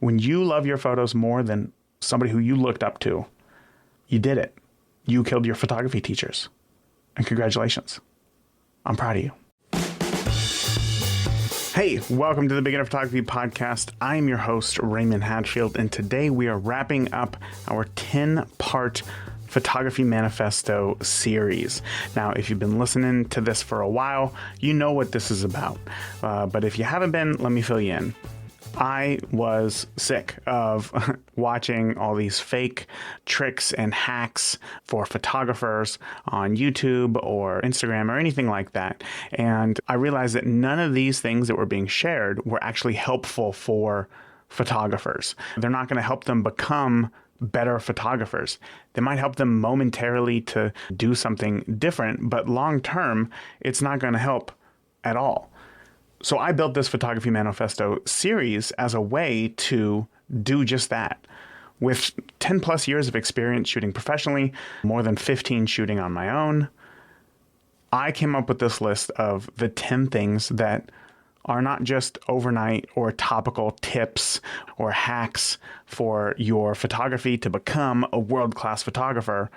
When you love your photos more than somebody who you looked up to, you did it. You killed your photography teachers. And congratulations. I'm proud of you. Hey, welcome to the Beginner Photography Podcast. I'm your host, Raymond Hatfield, and today we are wrapping up our 10-part Photography Manifesto series. Now, if you've been listening to this for a while, you know what this is about. But if you haven't been, let me fill you in. I was sick of watching all these fake tricks and hacks for photographers on YouTube or Instagram or anything like that. And I realized that none of these things that were being shared were actually helpful for photographers. They're not going to help them become better photographers. They might help them momentarily to do something different, but long term, it's not going to help at all. So I built this Photography Manifesto series as a way to do just that. With 10 plus years of experience shooting professionally, more than 15 shooting on my own, I came up with this list of the 10 things that are not just overnight or topical tips or hacks for your photography to become a world-class photographer,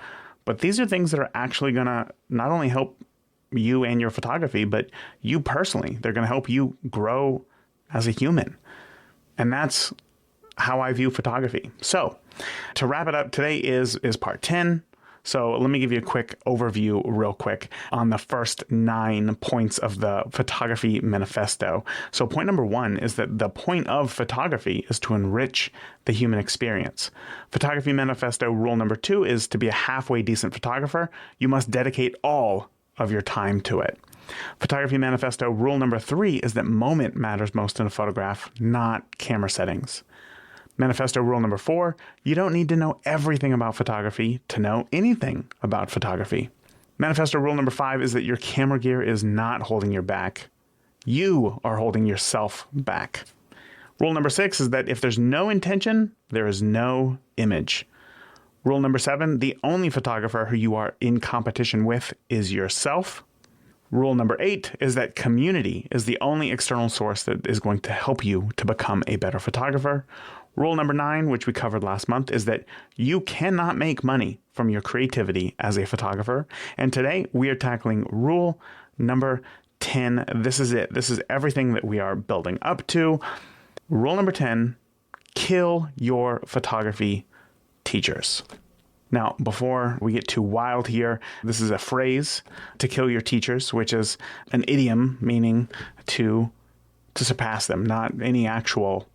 but these are things that are actually going to not only help you and your photography, but you personally. They're going to help you grow as a human. And that's how I view photography. So to wrap it up, today is part 10. So let me give you a quick overview real quick on the first 9 points of the Photography Manifesto. So point number 1 is that the point of photography is to enrich the human experience. Photography Manifesto rule number 2 is to be a halfway decent photographer, you must dedicate all of your time to it. Photography Manifesto rule number 3 is that moment matters most in a photograph, not camera settings. Manifesto rule number 4, you don't need to know everything about photography to know anything about photography. Manifesto rule number 5 is that your camera gear is not holding you back. You are holding yourself back. Rule number 6 is that if there's no intention, there is no image. Rule number 7, the only photographer who you are in competition with is yourself. Rule number 8 is that community is the only external source that is going to help you to become a better photographer. Rule number 9, which we covered last month, is that you cannot make money from your creativity as a photographer. And today we are tackling rule number 10. This is it. This is everything that we are building up to. Rule number 10, kill your photography teachers. Now, before we get too wild here, this is a phrase, to kill your teachers, which is an idiom meaning to surpass them, not any actual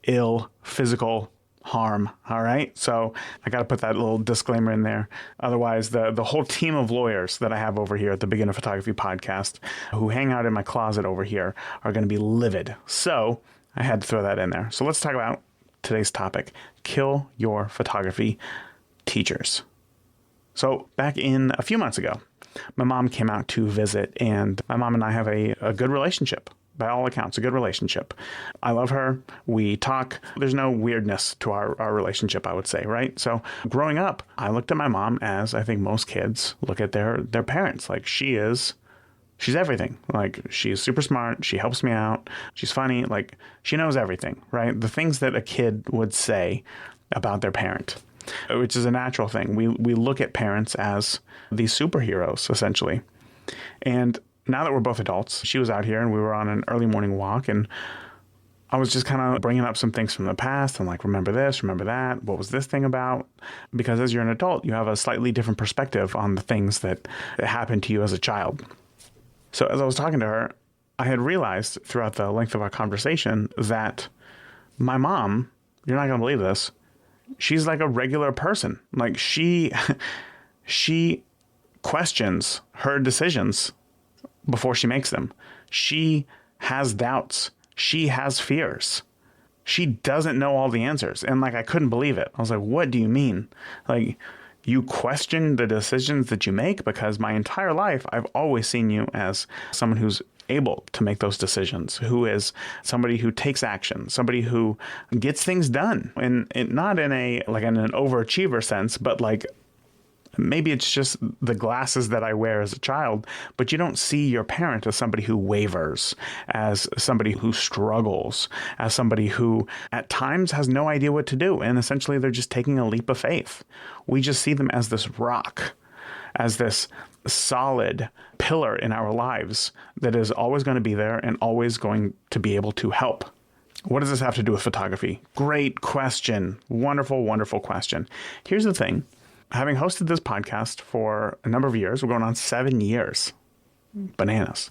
ill physical harm. All right. So I got to put that little disclaimer in there. Otherwise, the whole team of lawyers that I have over here at the Beginner Photography Podcast who hang out in my closet over here are going to be livid. So I had to throw that in there. So let's talk about today's topic, kill your photography teachers. So back in a few months ago, my mom came out to visit, and my mom and I have a good relationship. By all accounts, a good relationship. I love her. We talk. There's no weirdness to our relationship, I would say, right? So growing up, I looked at my mom as I think most kids look at their parents. Like she's everything. Like she's super smart. She helps me out. She's funny. Like she knows everything, right? The things that a kid would say about their parent, which is a natural thing. We look at parents as these superheroes, essentially. And now that we're both adults, she was out here and we were on an early morning walk, and I was just kind of bringing up some things from the past and like, remember this, remember that, what was this thing about? Because as you're an adult, you have a slightly different perspective on the things that happened to you as a child. So as I was talking to her, I had realized throughout the length of our conversation that my mom, you're not going to believe this, she's like a regular person. Like she questions her decisions before she makes them. She has doubts. She has fears. She doesn't know all the answers. And like, I couldn't believe it. I was like, what do you mean? Like, you question the decisions that you make? Because my entire life, I've always seen you as someone who's able to make those decisions, who is somebody who takes action, somebody who gets things done. And not in an overachiever sense, but like Maybe it's just the glasses that I wear as a child, but you don't see your parent as somebody who wavers, as somebody who struggles, as somebody who at times has no idea what to do. And essentially they're just taking a leap of faith. We just see them as this rock, as this solid pillar in our lives that is always going to be there and always going to be able to help. What does this have to do with photography? Great question. Wonderful, wonderful question. Here's the thing. Having hosted this podcast for a number of years, we're going on 7 years. Bananas.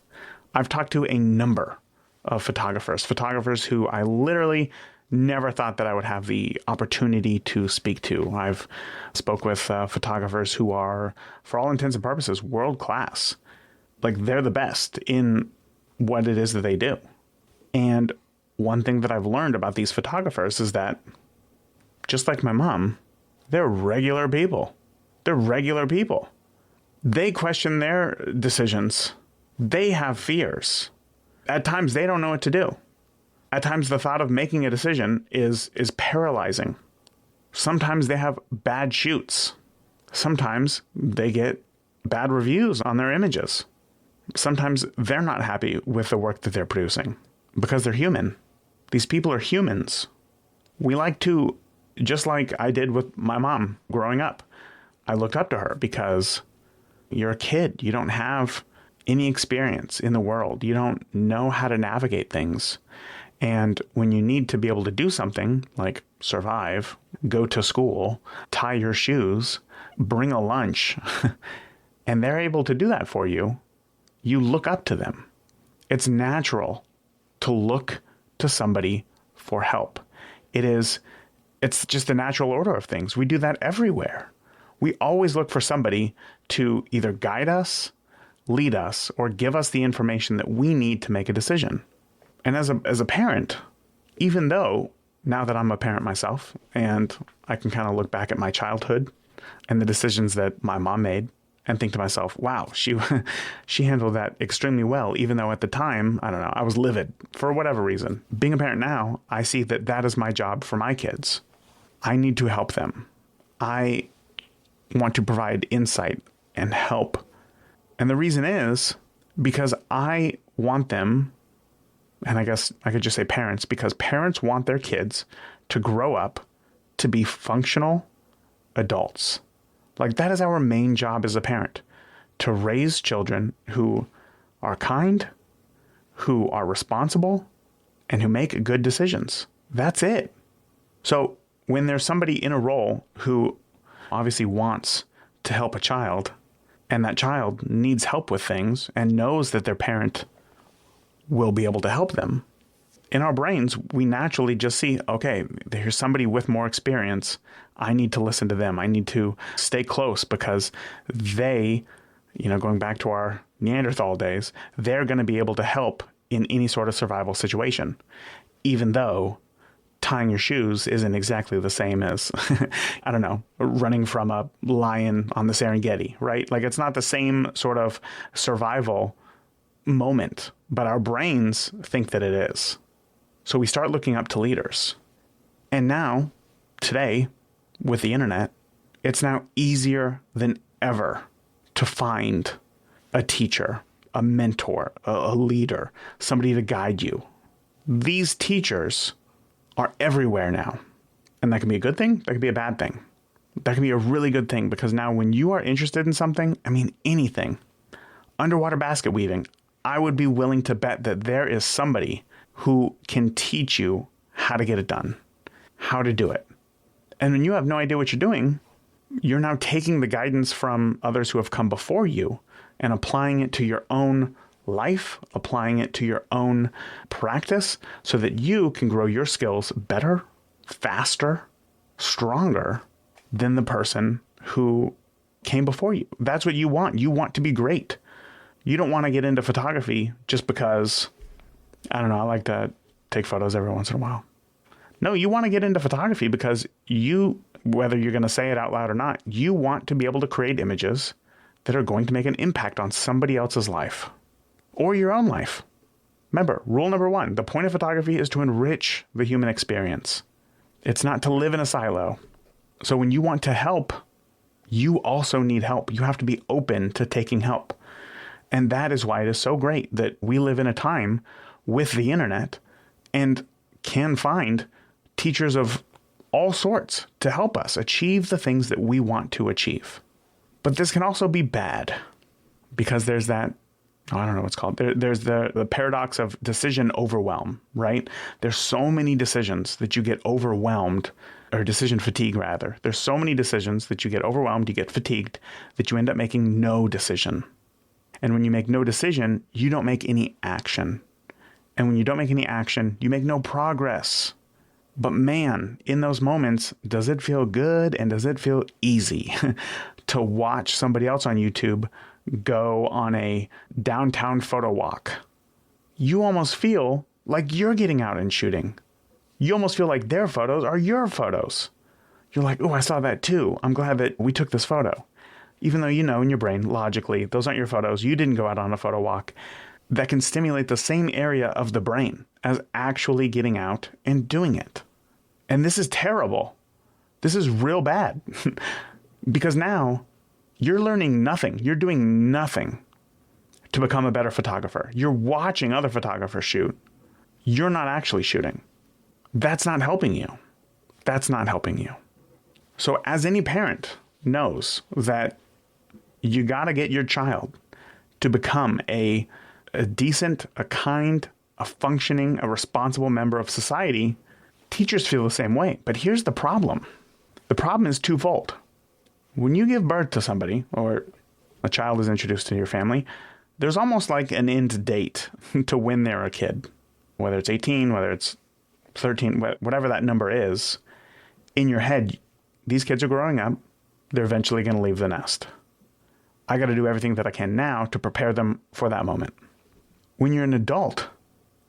I've talked to a number of photographers who I literally never thought that I would have the opportunity to speak to. I've spoke with photographers who are, for all intents and purposes, world class. Like, they're the best in what it is that they do. And one thing that I've learned about these photographers is that, just like my mom, they're regular people. They're regular people. They question their decisions. They have fears. At times, they don't know what to do. At times, the thought of making a decision is paralyzing. Sometimes they have bad shoots. Sometimes they get bad reviews on their images. Sometimes they're not happy with the work that they're producing because they're human. These people are humans. We like to, just like I did with my mom growing up, I looked up to her because you're a kid. You don't have any experience in the world. You don't know how to navigate things. And when you need to be able to do something like survive, go to school, tie your shoes, bring a lunch, and they're able to do that for you, you look up to them. It's natural to look to somebody for help. It's just a natural order of things. We do that everywhere. We always look for somebody to either guide us, lead us, or give us the information that we need to make a decision. And as a parent, even though now that I'm a parent myself and I can kind of look back at my childhood and the decisions that my mom made and think to myself, wow, she handled that extremely well, even though at the time, I don't know, I was livid for whatever reason. Being a parent now, I see that that is my job for my kids. I need to help them. I want to provide insight and help. And the reason is because I want them, and I guess I could just say parents, because parents want their kids to grow up to be functional adults. Like, that is our main job as a parent, to raise children who are kind, who are responsible, and who make good decisions. That's it. So when there's somebody in a role who obviously wants to help a child, and that child needs help with things and knows that their parent will be able to help them, in our brains, we naturally just see, okay, here's somebody with more experience. I need to listen to them. I need to stay close because they, going back to our Neanderthal days, they're going to be able to help in any sort of survival situation, even though tying your shoes isn't exactly the same as, I don't know, running from a lion on the Serengeti, right? Like, it's not the same sort of survival moment, but our brains think that it is. So we start looking up to leaders. And now, today, with the internet, it's now easier than ever to find a teacher, a mentor, a leader, somebody to guide you. These teachers are everywhere now. And that can be a good thing. That can be a bad thing. That can be a really good thing because now when you are interested in something, anything, underwater basket weaving, I would be willing to bet that there is somebody who can teach you how to get it done, how to do it. And when you have no idea what you're doing, you're now taking the guidance from others who have come before you and applying it to your own life, applying it to your own practice so that you can grow your skills better, faster, stronger than the person who came before you. That's what you want. You want to be great. You don't want to get into photography just because, I don't know, I like to take photos every once in a while. No, you want to get into photography because you, whether you're going to say it out loud or not, you want to be able to create images that are going to make an impact on somebody else's life or your own life. Remember, rule number 1, the point of photography is to enrich the human experience. It's not to live in a silo. So when you want to help, You also need help. You have to be open to taking help. And that is why it is so great that we live in a time with the internet and can find teachers of all sorts to help us achieve the things that we want to achieve. But this can also be bad because there's that, I don't know what's called. There's the paradox of decision overwhelm, right? There's so many decisions that you get overwhelmed, or decision fatigue rather. There's so many decisions that you get overwhelmed, you get fatigued, that you end up making no decision. And when you make no decision, you don't make any action. And when you don't make any action, you make no progress. But man, in those moments, does it feel good and does it feel easy to watch somebody else on YouTube go on a downtown photo walk? You almost feel like you're getting out and shooting. You almost feel like their photos are your photos. You're like, oh, I saw that too. I'm glad that we took this photo. Even though you know in your brain, logically, those aren't your photos. You didn't go out on a photo walk. That can stimulate the same area of the brain as actually getting out and doing it. And this is terrible. This is real bad. Because now you're learning nothing. You're doing nothing to become a better photographer. You're watching other photographers shoot. You're not actually shooting. That's not helping you. That's not helping you. So as any parent knows that you got to get your child to become a decent, a kind, a functioning, a responsible member of society, teachers feel the same way. But here's the problem. The problem is twofold. When you give birth to somebody or a child is introduced to your family, there's almost like an end date to when they're a kid. Whether it's 18, whether it's 13, whatever that number is, in your head, these kids are growing up. They're eventually going to leave the nest. I got to do everything that I can now to prepare them for that moment. When you're an adult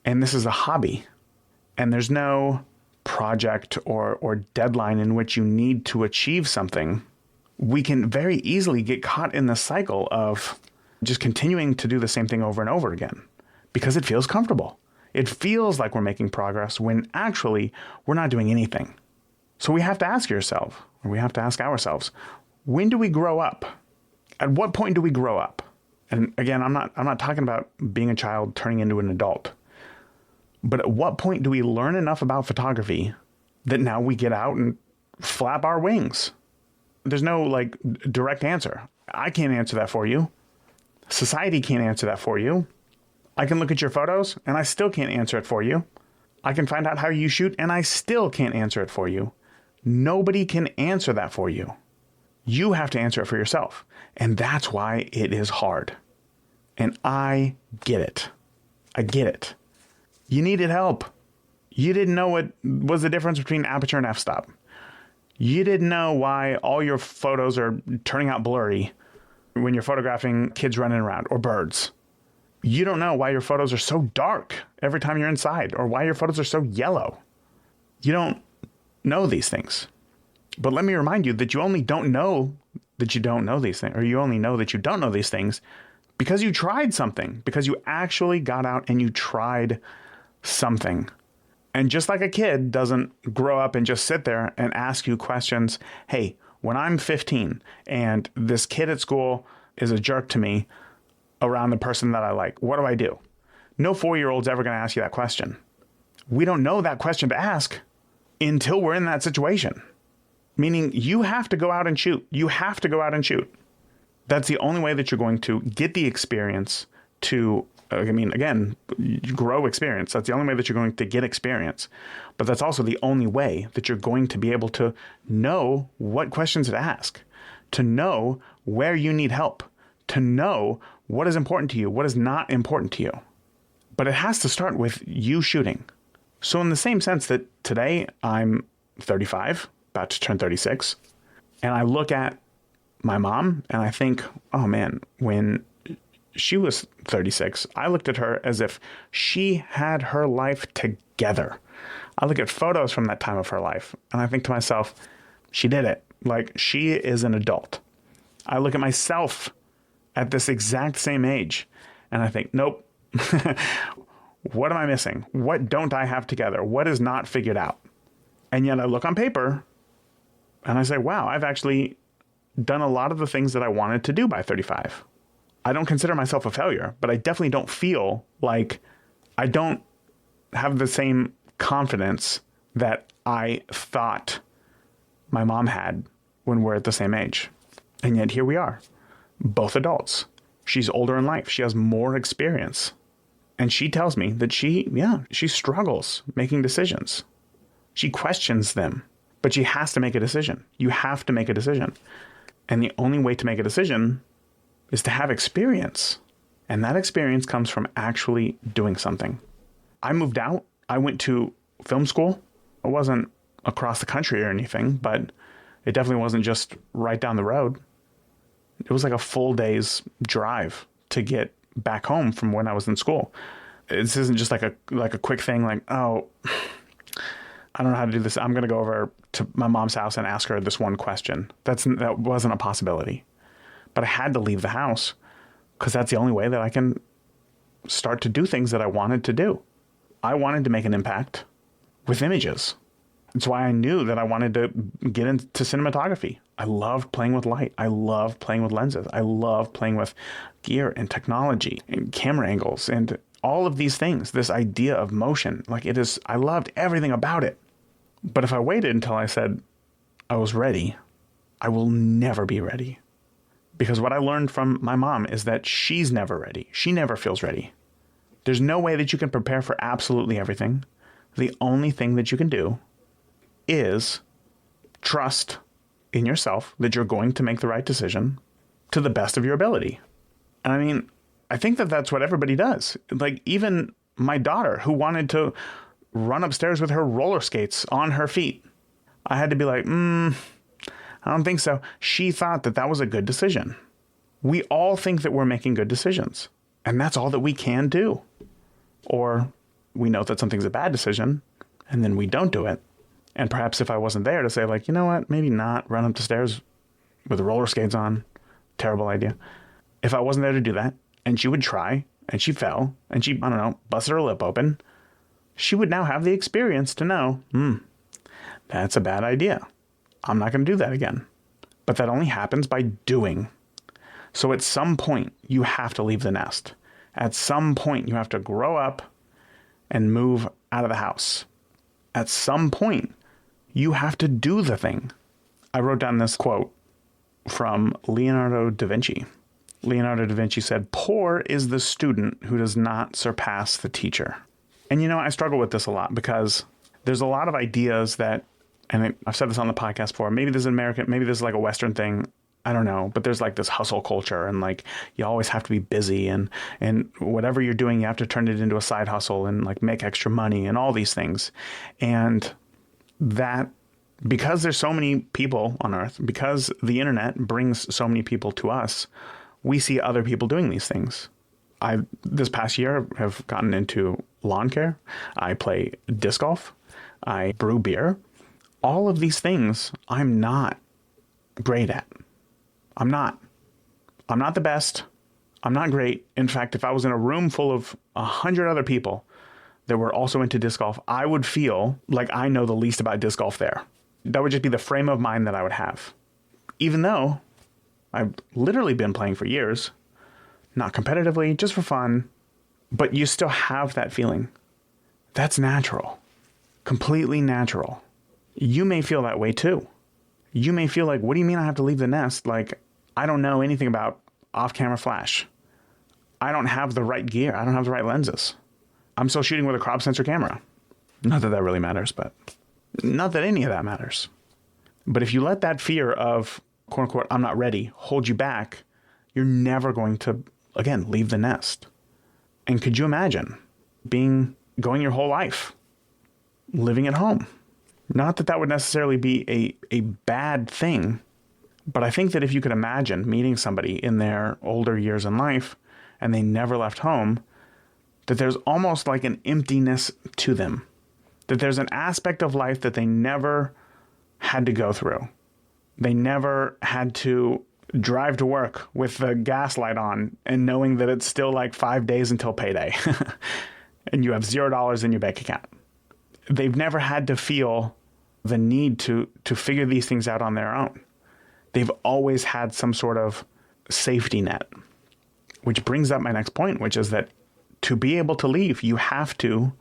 and this is a hobby and there's no project or deadline in which you need to achieve something, we can very easily get caught in the cycle of just continuing to do the same thing over and over again because it feels comfortable. It feels like we're making progress when actually we're not doing anything. So we have to ask yourself, or we have to ask ourselves, when do we grow up? At what point do we grow up? And again, I'm not talking about being a child turning into an adult. But at what point do we learn enough about photography that now we get out and flap our wings? There's no like direct answer. I can't answer that for you. Society can't answer that for you. I can look at your photos and I still can't answer it for you. I can find out how you shoot and I still can't answer it for you. Nobody can answer that for you. You have to answer it for yourself. And that's why it is hard. And I get it. I get it. You needed help. You didn't know what was the difference between aperture and f-stop. You didn't know why all your photos are turning out blurry when you're photographing kids running around or birds. You don't know why your photos are so dark every time you're inside or why your photos are so yellow. You don't know these things. But let me remind you that you only don't know that you don't know these things, or you only know that you don't know these things because you tried something, because you actually got out and you tried something. And just like a kid doesn't grow up and just sit there and ask you questions, hey, when I'm 15 and this kid at school is a jerk to me around the person that I like, what do I do? No 4-year-old's ever going to ask you that question. We don't know that question to ask until we're in that situation. Meaning you have to go out and shoot. You have to go out and shoot. That's the only way that you're going to get the experience to, again, grow experience. That's the only way that you're going to get experience. But that's also the only way that you're going to be able to know what questions to ask, to know where you need help, to know what is important to you, what is not important to you. But it has to start with you shooting. So in the same sense that today I'm 35, about to turn 36, and I look at my mom and I think, oh man, when she was 36, I looked at her as if she had her life together. I look at photos from that time of her life and I think to myself, she did it. Like, she is an adult. I look at myself at this exact same age and I think, nope. What am I missing? What don't I have together? What is not figured out? And yet I look on paper and I say, wow, I've actually done a lot of the things that I wanted to do by 35. I don't consider myself a failure, but I definitely don't feel like I don't have the same confidence that I thought my mom had when we're at the same age. And yet here we are, both adults. She's older in life. She has more experience. And she tells me that she struggles making decisions. She questions them, but she has to make a decision. You have to make a decision. And the only way to make a decision is to have experience. And that experience comes from actually doing something. I moved out. I went to film school. It wasn't across the country or anything, but it definitely wasn't just right down the road. It was like a full day's drive to get back home from when I was in school. This isn't just like a quick thing like, oh, I don't know how to do this. I'm going to go over to my mom's house and ask her this one question. That wasn't a possibility. But I had to leave the house because that's the only way that I can start to do things that I wanted to do. I wanted to make an impact with images. It's why I knew that I wanted to get into cinematography. I loved playing with light. I love playing with lenses. I love playing with gear and technology and camera angles and all of these things. This idea of motion, I loved everything about it. But if I waited until I said I was ready, I will never be ready. Because what I learned from my mom is that she's never ready. She never feels ready. There's no way that you can prepare for absolutely everything. The only thing that you can do is trust in yourself that you're going to make the right decision to the best of your ability. And I mean, I think that that's what everybody does. Like even my daughter who wanted to run upstairs with her roller skates on her feet. I had to be like, I don't think so. She thought that that was a good decision. We all think that we're making good decisions, and that's all that we can do. Or we know that something's a bad decision, and then we don't do it. And perhaps if I wasn't there to say like, you know what, maybe not run up the stairs with the roller skates on, terrible idea. If I wasn't there to do that, and she would try, and she fell, and she, busted her lip open, she would now have the experience to know, that's a bad idea. I'm not going to do that again. But that only happens by doing. So at some point, you have to leave the nest. At some point, you have to grow up and move out of the house. At some point, you have to do the thing. I wrote down this quote from Leonardo da Vinci. Leonardo da Vinci said, "Poor is the student who does not surpass the teacher." And I struggle with this a lot because there's a lot of ideas that, and I've said this on the podcast before, maybe this is American, maybe this is like a Western thing, I don't know, but there's like this hustle culture and like you always have to be busy and whatever you're doing, you have to turn it into a side hustle and like make extra money and all these things. And that, because there's so many people on earth, because the internet brings so many people to us, we see other people doing these things. I, this past year, have gotten into lawn care. I play disc golf. I brew beer. All of these things I'm not great at. I'm not the best. I'm not great. In fact, if I was in a room full of 100 other people that were also into disc golf, I would feel like I know the least about disc golf there. That would just be the frame of mind that I would have. Even though I've literally been playing for years, not competitively, just for fun, but you still have that feeling. That's natural, completely natural. You may feel that way too. You may feel like, what do you mean I have to leave the nest? Like, I don't know anything about off-camera flash. I don't have the right gear. I don't have the right lenses. I'm still shooting with a crop sensor camera. Not that that really matters, but not that any of that matters. But if you let that fear of, quote unquote, I'm not ready, hold you back, you're never going to, again, leave the nest. And could you imagine going your whole life, living at home? Not that that would necessarily be a bad thing, but I think that if you could imagine meeting somebody in their older years in life and they never left home, that there's almost like an emptiness to them, that there's an aspect of life that they never had to go through. They never had to drive to work with the gas light on and knowing that it's still like 5 days until payday and you have $0 in your bank account. They've never had to feel the need to figure these things out on their own. They've always had some sort of safety net, which brings up my next point, which is that to be able to leave, you have to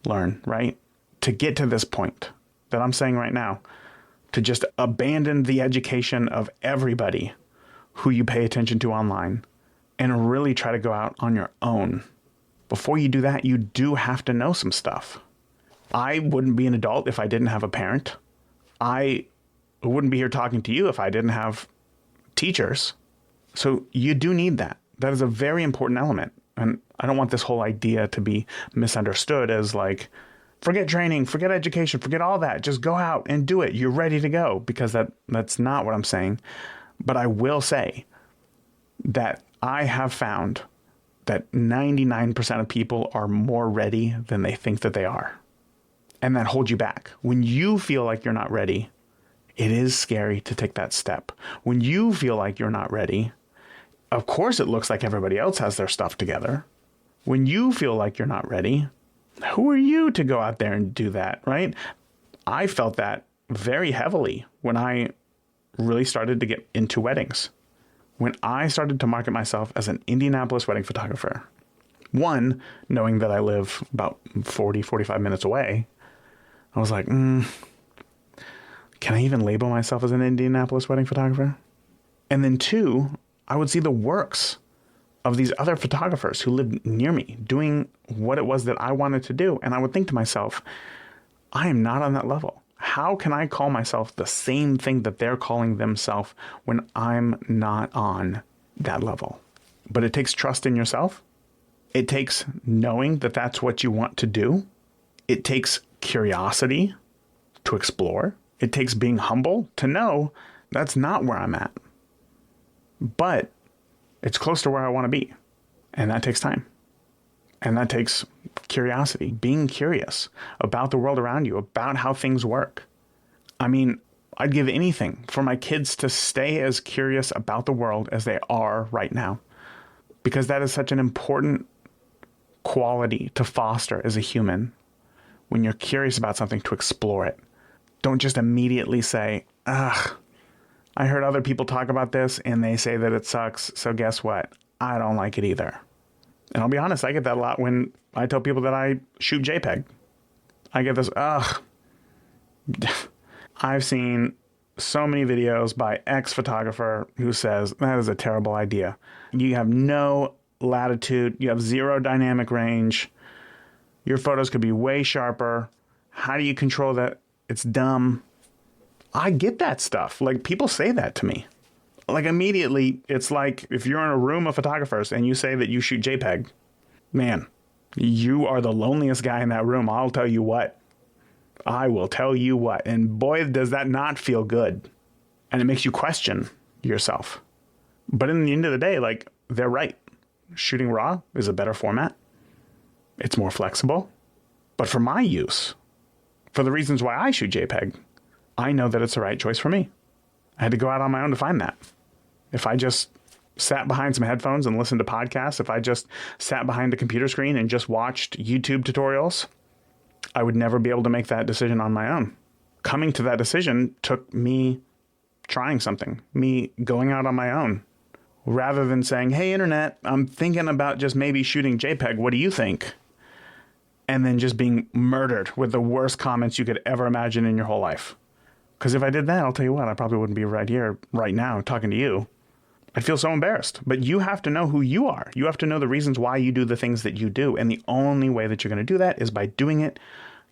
learn, right? To get to this point that I'm saying right now, to just abandon the education of everybody who you pay attention to online and really try to go out on your own. Before you do that, you do have to know some stuff. I wouldn't be an adult if I didn't have a parent. I wouldn't be here talking to you if I didn't have teachers. So you do need that. That is a very important element. And I don't want this whole idea to be misunderstood as like, forget training, forget education, forget all that. Just go out and do it. You're ready to go, because that's not what I'm saying. But I will say that I have found that 99% of people are more ready than they think that they are. And that holds you back. When you feel like you're not ready, it is scary to take that step. When you feel like you're not ready, of course it looks like everybody else has their stuff together. When you feel like you're not ready, who are you to go out there and do that, right? I felt that very heavily when I really started to get into weddings. When I started to market myself as an Indianapolis wedding photographer. One, knowing that I live about 45 minutes away, I was like, can I even label myself as an Indianapolis wedding photographer? And then two, I would see the works of these other photographers who lived near me doing what it was that I wanted to do. And I would think to myself, I am not on that level. How can I call myself the same thing that they're calling themselves when I'm not on that level? But it takes trust in yourself. It takes knowing that that's what you want to do. It takes curiosity to explore. It takes being humble to know that's not where I'm at. But it's close to where I want to be. And that takes time. And that takes curiosity, being curious about the world around you, about how things work. I mean, I'd give anything for my kids to stay as curious about the world as they are right now, because that is such an important quality to foster as a human. When you're curious about something, to explore it. Don't just immediately say, ugh, I heard other people talk about this and they say that it sucks. So guess what? I don't like it either. And I'll be honest, I get that a lot when I tell people that I shoot JPEG. I get this, ugh. I've seen so many videos by X photographer who says, that is a terrible idea. You have no latitude. You have zero dynamic range. Your photos could be way sharper. How do you control that? It's dumb. I get that stuff. Like, people say that to me. Like, immediately, it's like if you're in a room of photographers and you say that you shoot JPEG, man, you are the loneliest guy in that room. I'll tell you what. I will tell you what. And boy, does that not feel good. And it makes you question yourself. But in the end of the day, like, they're right. Shooting RAW is a better format. It's more flexible. But for my use, for the reasons why I shoot JPEG, I know that it's the right choice for me. I had to go out on my own to find that. If I just sat behind some headphones and listened to podcasts, if I just sat behind a computer screen and just watched YouTube tutorials, I would never be able to make that decision on my own. Coming to that decision took me trying something, me going out on my own, rather than saying, hey, internet, I'm thinking about just maybe shooting JPEG. What do you think? And then just being murdered with the worst comments you could ever imagine in your whole life. Because if I did that, I'll tell you what, I probably wouldn't be right here, right now, talking to you. I'd feel so embarrassed. But you have to know who you are. You have to know the reasons why you do the things that you do. And the only way that you're going to do that is by doing it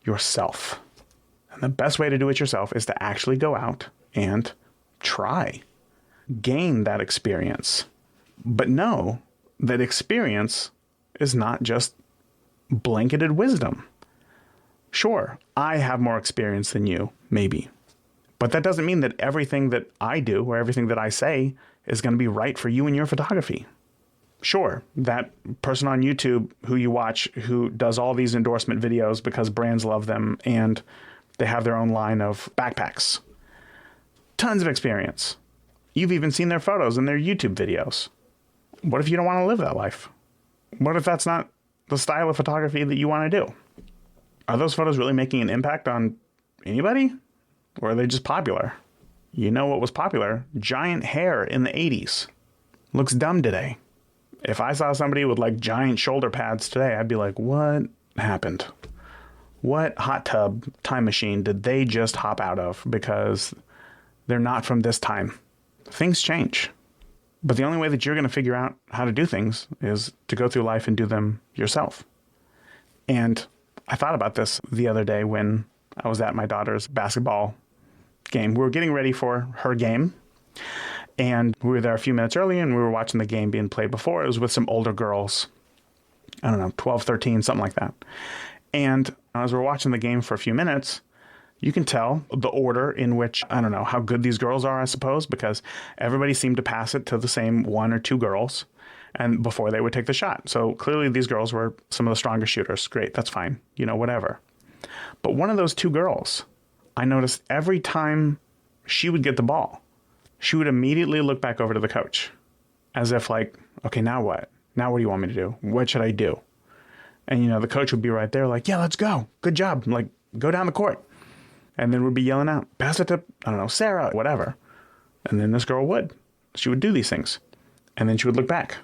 yourself. And the best way to do it yourself is to actually go out and try. Gain that experience. But know that experience is not just blanketed wisdom. Sure, I have more experience than you, maybe. But that doesn't mean that everything that I do or everything that I say is going to be right for you and your photography. Sure, that person on YouTube who you watch who does all these endorsement videos because brands love them and they have their own line of backpacks. Tons of experience. You've even seen their photos and their YouTube videos. What if you don't want to live that life? What if that's not the style of photography that you want to do? Are those photos really making an impact on anybody? Or are they just popular? You know what was popular? Giant hair in the 80s. Looks dumb today. If I saw somebody with like giant shoulder pads today, I'd be like, what happened? What hot tub time machine did they just hop out of? Because they're not from this time. Things change. But the only way that you're going to figure out how to do things is to go through life and do them yourself. And I thought about this the other day when I was at my daughter's basketball game. We were getting ready for her game. And we were there a few minutes early and we were watching the game being played before. It was with some older girls. I don't know, 12, 13, something like that. And as we're watching the game for a few minutes, you can tell the order in which, I don't know how good these girls are, I suppose, because everybody seemed to pass it to the same one or two girls and before they would take the shot. So clearly these girls were some of the stronger shooters. Great, that's fine. Whatever. But one of those two girls, I noticed every time she would get the ball, she would immediately look back over to the coach as if like, okay, now what? Now what do you want me to do? What should I do? And, the coach would be right there like, yeah, let's go. Good job. Like, go down the court. And then would be yelling out, pass it to, I don't know, Sarah, whatever. And then this girl would. She would do these things. And then she would look back.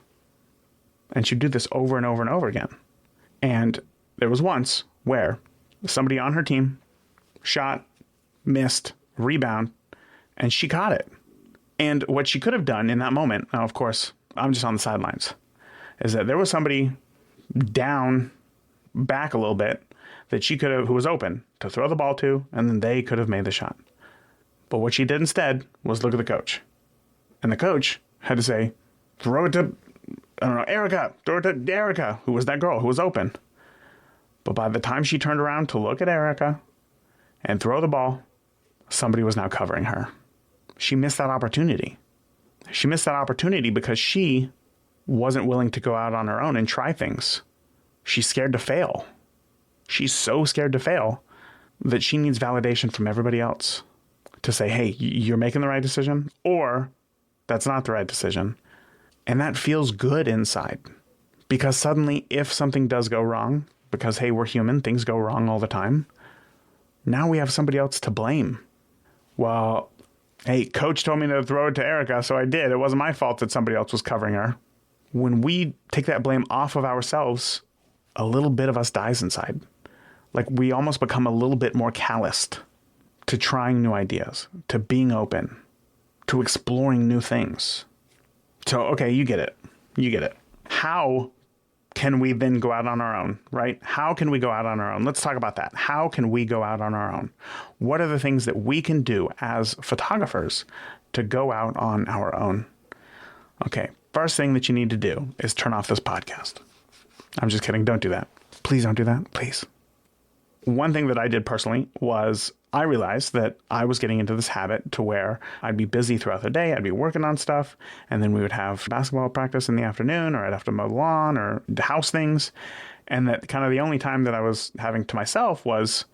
And she'd do this over and over and over again. And there was once where somebody on her team shot, missed, rebound, and she caught it. And what she could have done in that moment, now, of course, I'm just on the sidelines, is that there was somebody down back a little bit that she could have, who was open to throw the ball to, and then they could have made the shot. But what she did instead was look at the coach. And the coach had to say, throw it to, I don't know, Erica, throw it to Erica, who was that girl who was open. But by the time she turned around to look at Erica and throw the ball, somebody was now covering her. She missed that opportunity. She missed that opportunity because she wasn't willing to go out on her own and try things. She's scared to fail. She's so scared to fail that she needs validation from everybody else to say, hey, you're making the right decision, or that's not the right decision. And that feels good inside because suddenly if something does go wrong, because, hey, we're human, things go wrong all the time. Now we have somebody else to blame. Well, hey, coach told me to throw it to Erica, so I did. It wasn't my fault that somebody else was covering her. When we take that blame off of ourselves, a little bit of us dies inside. Like we almost become a little bit more calloused to trying new ideas, to being open, to exploring new things. So, okay, you get it. You get it. How can we then go out on our own, right? How can we go out on our own? Let's talk about that. How can we go out on our own? What are the things that we can do as photographers to go out on our own? Okay, first thing that you need to do is turn off this podcast. I'm just kidding. Don't do that. Please don't do that. Please. One thing that I did personally was I realized that I was getting into this habit to where I'd be busy throughout the day. I'd be working on stuff. And then we would have basketball practice in the afternoon, or I'd have to mow the lawn or house things. And that kind of the only time that I was having to myself was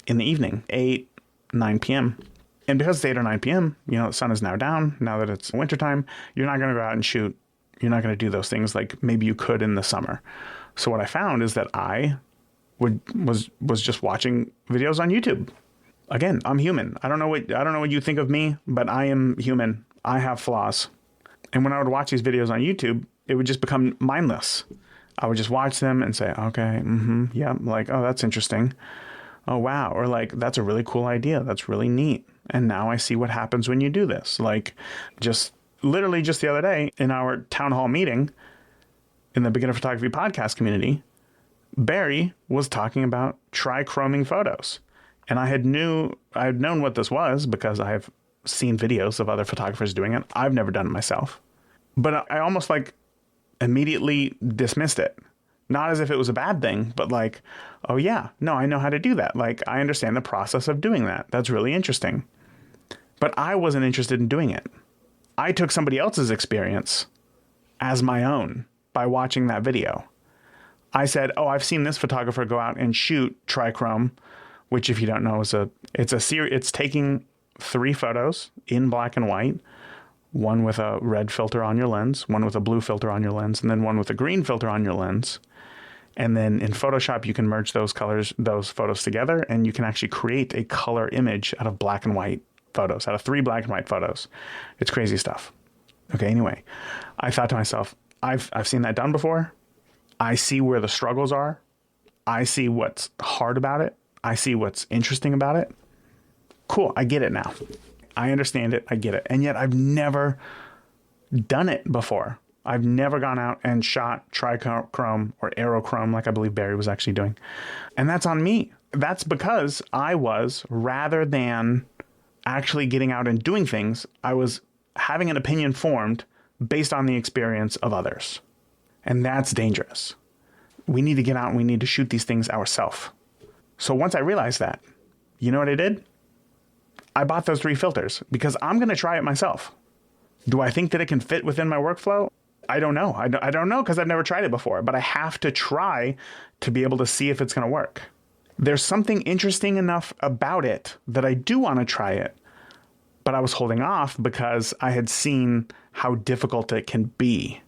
in the evening, 8, 9 p.m. And because it's 8 or 9 p.m., the sun is now down. Now that it's wintertime, you're not going to go out and shoot. You're not going to do those things like maybe you could in the summer. So what I found is that I was just watching videos on YouTube. Again, I'm human. I don't know what you think of me, but I am human. I have flaws. And when I would watch these videos on YouTube, it would just become mindless. I would just watch them and say, okay, yeah, like, oh, that's interesting. Oh, wow. Or like, that's a really cool idea. That's really neat. And now I see what happens when you do this. Like literally just the other day in our town hall meeting in the Beginner Photography podcast community, Barry was talking about trichroming photos. And I had known what this was because I have seen videos of other photographers doing it. I've never done it myself. But I almost like immediately dismissed it. Not as if it was a bad thing, but like, oh yeah, no, I know how to do that. Like, I understand the process of doing that. That's really interesting. But I wasn't interested in doing it. I took somebody else's experience as my own by watching that video. I said, oh, I've seen this photographer go out and shoot trichrome, which if you don't know it's taking 3 photos in black and white, one with a red filter on your lens, one with a blue filter on your lens, and then one with a green filter on your lens. And then in Photoshop, you can merge those photos together, and you can actually create a color image out of black and white photos, out of 3 black and white photos. It's crazy stuff. Okay, anyway, I thought to myself, I've seen that done before. I see where the struggles are. I see what's hard about it. I see what's interesting about it. Cool, I get it now. I understand it, I get it. And yet I've never done it before. I've never gone out and shot trichrome or aerochrome like I believe Barry was actually doing. And that's on me. That's because I was, rather than actually getting out and doing things, I was having an opinion formed based on the experience of others. And that's dangerous. We need to get out and we need to shoot these things ourselves. So once I realized that, you know what I did? I bought those 3 filters because I'm going to try it myself. Do I think that it can fit within my workflow? I don't know. I don't know because I've never tried it before, but I have to try to be able to see if it's going to work. There's something interesting enough about it that I do want to try it, but I was holding off because I had seen how difficult it can be.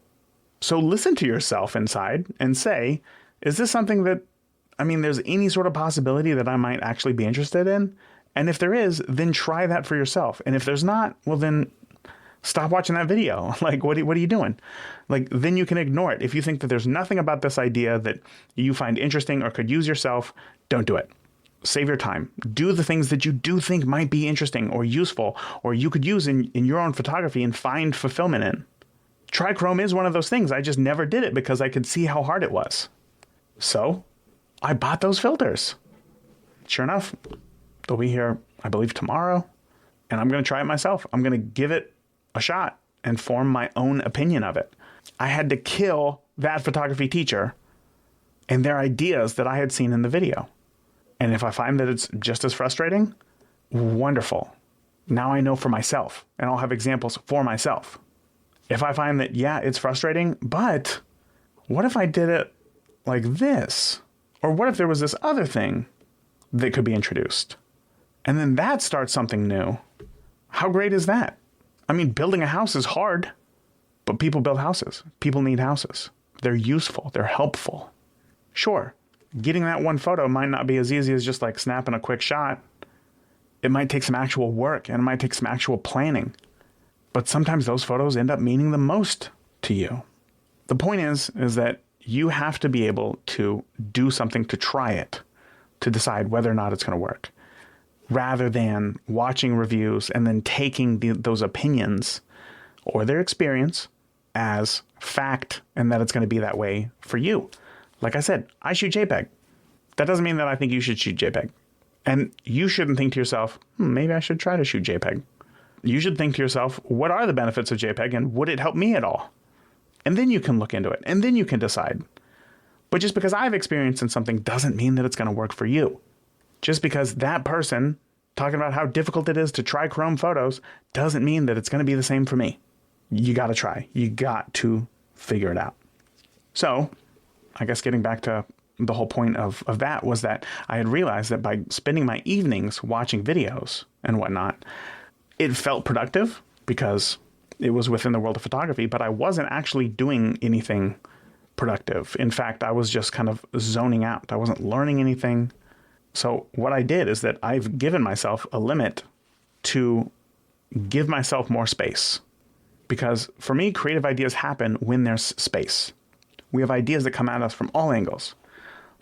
So listen to yourself inside and say, is this something that, there's any sort of possibility that I might actually be interested in? And if there is, then try that for yourself. And if there's not, well, then stop watching that video. Like, what are you doing? Like, then you can ignore it. If you think that there's nothing about this idea that you find interesting or could use yourself, don't do it. Save your time. Do the things that you do think might be interesting or useful, or you could use in your own photography and find fulfillment in. Trichrome is one of those things. I just never did it because I could see how hard it was. So I bought those filters. Sure enough, they'll be here, I believe, tomorrow. And I'm going to try it myself. I'm going to give it a shot and form my own opinion of it. I had to kill that photography teacher and their ideas that I had seen in the video. And if I find that it's just as frustrating, wonderful. Now I know for myself, and I'll have examples for myself. If I find that, yeah, it's frustrating, but what if I did it like this? Or what if there was this other thing that could be introduced? And then that starts something new. How great is that? Building a house is hard, but people build houses. People need houses. They're useful. They're helpful. Sure, getting that one photo might not be as easy as just like snapping a quick shot. It might take some actual work and it might take some actual planning. But sometimes those photos end up meaning the most to you. The point is that you have to be able to do something to try it, to decide whether or not it's going to work, rather than watching reviews and then taking those opinions or their experience as fact and that it's going to be that way for you. Like I said, I shoot JPEG. That doesn't mean that I think you should shoot JPEG. And you shouldn't think to yourself, maybe I should try to shoot JPEG. You should think to yourself, what are the benefits of JPEG and would it help me at all? And then you can look into it and then you can decide. But just because I've experienced in something doesn't mean that it's going to work for you. Just because that person talking about how difficult it is to try Chrome photos doesn't mean that it's going to be the same for me. You got to try. You got to figure it out. So I guess getting back to the whole point of that was that I had realized that by spending my evenings watching videos and whatnot, it felt productive because it was within the world of photography, but I wasn't actually doing anything productive. In fact, I was just kind of zoning out. I wasn't learning anything. So what I did is that I've given myself a limit to give myself more space. Because for me, creative ideas happen when there's space. We have ideas that come at us from all angles.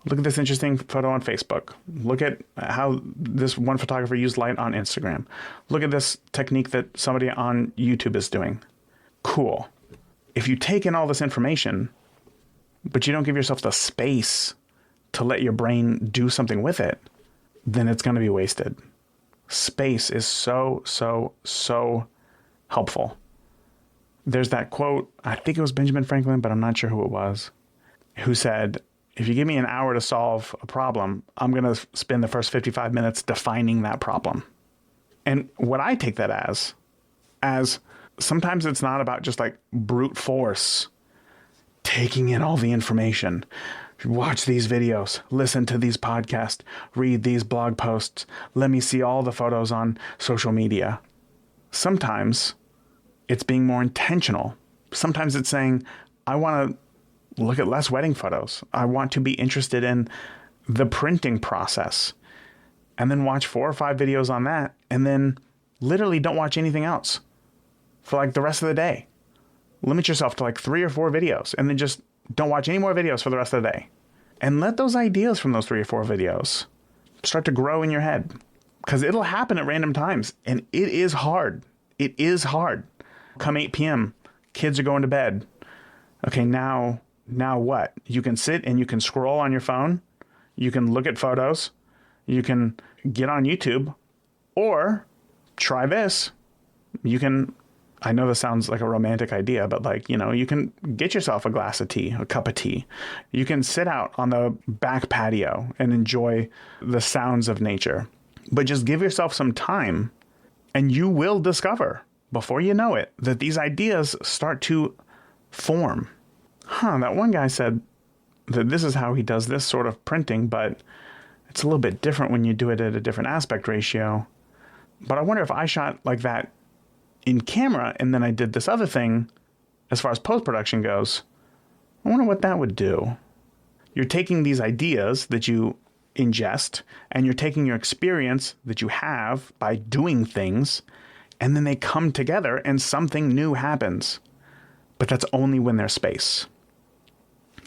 Look at this interesting photo on Facebook. Look at how this one photographer used light on Instagram. Look at this technique that somebody on YouTube is doing. Cool. If you take in all this information, but you don't give yourself the space to let your brain do something with it, then it's going to be wasted. Space is so, so, so helpful. There's that quote, I think it was Benjamin Franklin, but I'm not sure who it was, who said, if you give me an hour to solve a problem, I'm going to spend the first 55 minutes defining that problem. And what I take that as sometimes it's not about just like brute force, taking in all the information, watch these videos, listen to these podcasts, read these blog posts, let me see all the photos on social media. Sometimes it's being more intentional. Sometimes it's saying, I want to look at less wedding photos. I want to be interested in the printing process, and then watch 4 or 5 videos on that, and then literally don't watch anything else for like the rest of the day. Limit yourself to like 3 or 4 videos and then just don't watch any more videos for the rest of the day. And let those ideas from those 3 or 4 videos start to grow in your head, because it'll happen at random times. And it is hard. It is hard. Come 8 p.m., kids are going to bed. Okay, now what? You can sit and you can scroll on your phone. You can look at photos. You can get on YouTube, or try this. You can, I know this sounds like a romantic idea, but like, you can get yourself a glass of tea, a cup of tea. You can sit out on the back patio and enjoy the sounds of nature, but just give yourself some time and you will discover before you know it that these ideas start to form. That one guy said that this is how he does this sort of printing, but it's a little bit different when you do it at a different aspect ratio. But I wonder if I shot like that in camera and then I did this other thing as far as post-production goes, I wonder what that would do. You're taking these ideas that you ingest and you're taking your experience that you have by doing things, and then they come together and something new happens. But that's only when there's space.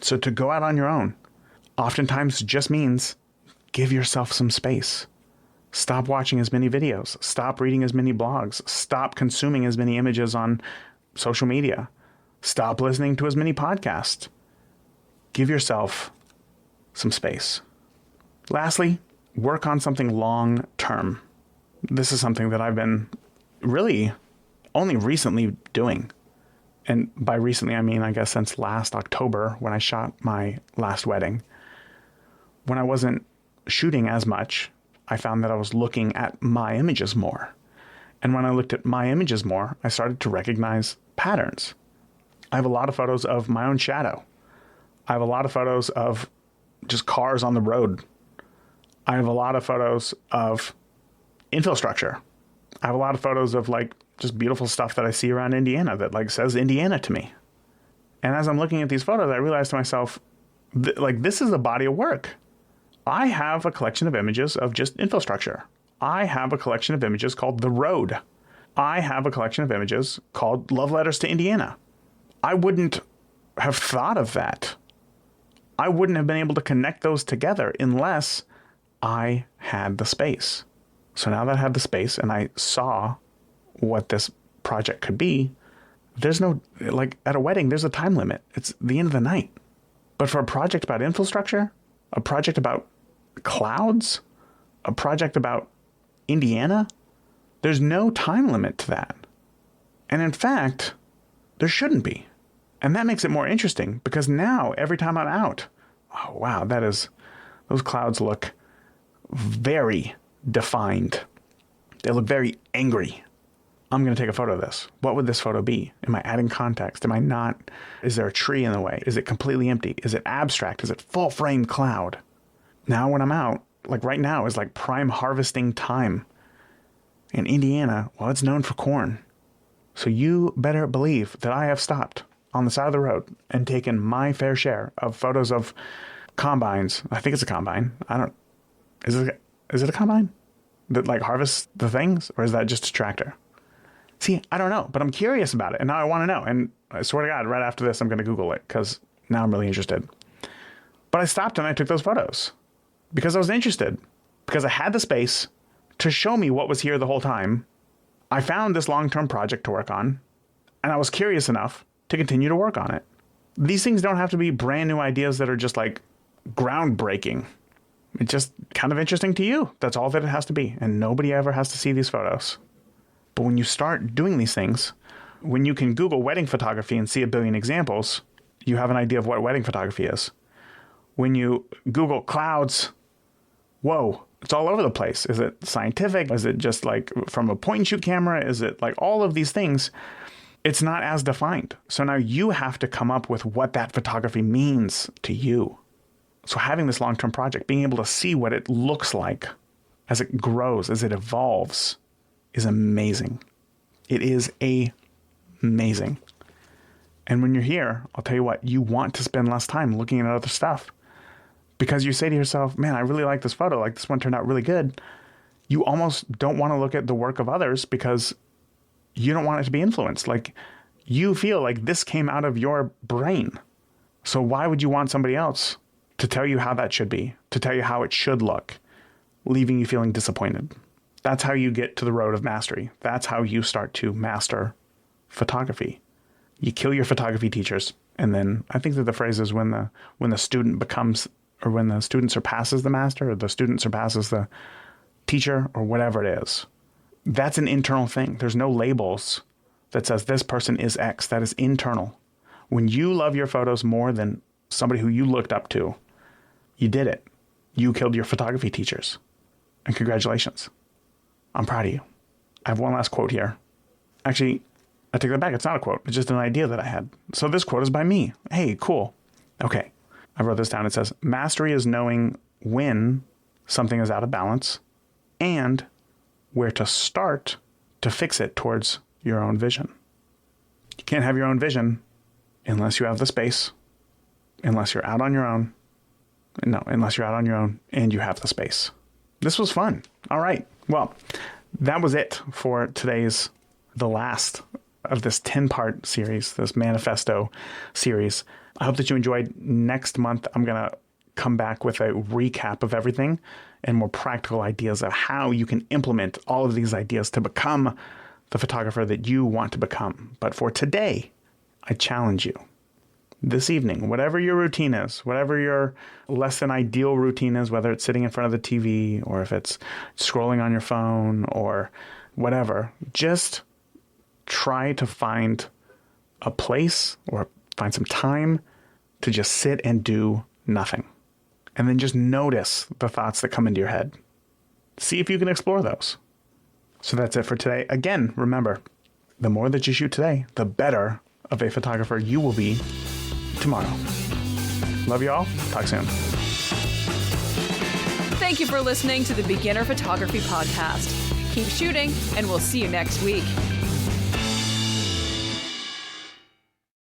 So to go out on your own oftentimes just means give yourself some space. Stop watching as many videos. Stop reading as many blogs. Stop consuming as many images on social media. Stop listening to as many podcasts. Give yourself some space. Lastly, work on something long term. This is something that I've been really only recently doing. And by recently, I mean, I guess since last October when I shot my last wedding. When I wasn't shooting as much, I found that I was looking at my images more. And when I looked at my images more, I started to recognize patterns. I have a lot of photos of my own shadow. I have a lot of photos of just cars on the road. I have a lot of photos of infill structure. I have a lot of photos of like just beautiful stuff that I see around Indiana that like says Indiana to me. And as I'm looking at these photos, I realized to myself, this is a body of work. I have a collection of images of just infrastructure. I have a collection of images called The Road. I have a collection of images called Love Letters to Indiana. I wouldn't have thought of that. I wouldn't have been able to connect those together unless I had the space. So now that I had the space and I saw what this project could be, there's no, like at a wedding, there's a time limit. It's the end of the night. But for a project about infrastructure, a project about clouds, a project about Indiana, there's no time limit to that. And in fact, there shouldn't be. And that makes it more interesting because now every time I'm out, oh wow, those clouds look very defined. They look very angry. I'm going to take a photo of this. What would this photo be? Am I adding context? Am I not? Is there a tree in the way? Is it completely empty? Is it abstract? Is it full frame cloud? Now when I'm out, like right now is like prime harvesting time. In Indiana, well, it's known for corn. So you better believe that I have stopped on the side of the road and taken my fair share of photos of combines. I think it's a combine. Is it a combine that like harvests the things, or is that just a tractor? See, I don't know, but I'm curious about it and now I want to know. And I swear to God, right after this, I'm going to Google it because now I'm really interested. But I stopped and I took those photos because I was interested, because I had the space to show me what was here the whole time. I found this long-term project to work on, and I was curious enough to continue to work on it. These things don't have to be brand new ideas that are just like groundbreaking. It's just kind of interesting to you. That's all that it has to be. And nobody ever has to see these photos. But when you start doing these things, when you can Google wedding photography and see a billion examples, you have an idea of what wedding photography is. When you Google clouds, whoa, it's all over the place. Is it scientific? Is it just like from a point and shoot camera? Is it like all of these things? It's not as defined. So now you have to come up with what that photography means to you. So having this long-term project, being able to see what it looks like as it grows, as it evolves, is amazing. It is amazing. And when you're here, I'll tell you what, you want to spend less time looking at other stuff because you say to yourself, man, I really like this photo. Like this one turned out really good. you almost don't want to look at the work of others because you don't want it to be influenced. Like, you feel like this came out of your brain. So why would you want somebody else to tell you how that should be, to tell you how it should look, leaving you feeling disappointed? That's how you get to the road of mastery. That's how you start to master photography. You kill your photography teachers. And then I think that the phrase is when the student becomes, or when the student surpasses the master, or the student surpasses the teacher, or whatever it is. That's an internal thing. There's no labels that says this person is X. That is internal. When you love your photos more than somebody who you looked up to, you did it. You killed your photography teachers. And congratulations. I'm proud of you. I have one last quote here. Actually, I take that back. It's not a quote. It's just an idea that I had. So this quote is by me. Hey, cool. Okay. I wrote this down. It says, mastery is knowing when something is out of balance and where to start to fix it towards your own vision. You can't have your own vision unless you have the space, unless you're out on your own. No, unless you're out on your own and you have the space. This was fun. All right. Well, that was it for the last of this 10-part series, this Manifesto series. I hope that you enjoyed. Next month, I'm going to come back with a recap of everything and more practical ideas of how you can implement all of these ideas to become the photographer that you want to become. But for today, I challenge you. This evening, whatever your routine is, whatever your less than ideal routine is, whether it's sitting in front of the TV or if it's scrolling on your phone or whatever, just try to find a place or find some time to just sit and do nothing. And then just notice the thoughts that come into your head. See if you can explore those. So that's it for today. Again, remember, the more that you shoot today, the better of a photographer you will be tomorrow. Love you all. Talk soon. Thank you for listening to the Beginner Photography Podcast. Keep shooting, and we'll see you next week.